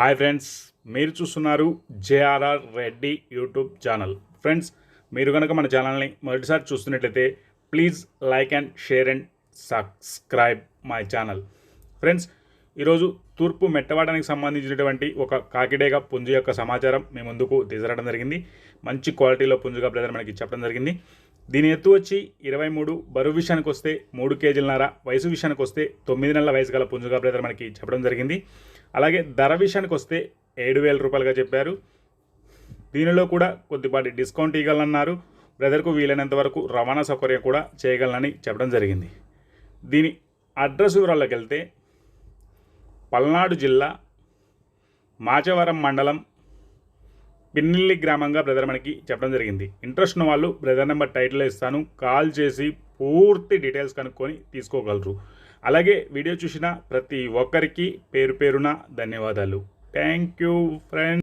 Hi friends, మీరు చూస్తున్నారు JRR Reddy YouTube channel. Friends, మీరు కనుక మన ఛానల్ని మొదటిసారి చూస్తున్నట్లయితే please like and share and subscribe my channel. Friends, ఈరోజు తూర్పు మెట్టవాడానికి సంబంధించినటువంటి ఒక కాకిడేగ పుంజు యొక్క సమాచారం మీ ముందుకు తీసుకురావడం జరిగింది. మంచి క్వాలిటీలో పుంజుగా బ్రదర్ మనకి చెప్పడం జరిగింది. దీని ఎత్తు వచ్చి 23, బరువు విషయానికి వస్తే 3 కేజీలన్నర, వయసు విషయానికి వస్తే 9 నెలల వయసు గల పుంజుగా బ్రదర్ మనకి చెప్పడం జరిగింది. అలాగే ధర విషయానికి వస్తే 7,000 రూపాయలుగా చెప్పారు. దీనిలో కూడా కొద్దిపాటి డిస్కౌంట్ ఇవ్వాలన్నారు. బ్రదర్కు వీలైనంత వరకు రవాణా సౌకర్యం కూడా చేయగలనని చెప్పడం జరిగింది. దీని అడ్రస్ వివరాల్లోకి వెళ్తే పల్నాడు జిల్లా మాచవరం మండలం పిన్నిల్లి గ్రామంగా బ్రదర్ మనకి చెప్పడం జరిగింది. ఇంట్రెస్ట్ ఉన్న వాళ్ళు బ్రదర్ నెంబర్ టైటిల్లో ఇస్తాను, కాల్ చేసి పూర్తి డీటెయిల్స్ కనుక్కొని తీసుకోగలరు. అలాగే వీడియో చూసిన ప్రతి ఒక్కరికి పేరు పేరున ధన్యవాదాలు. Thank you friends.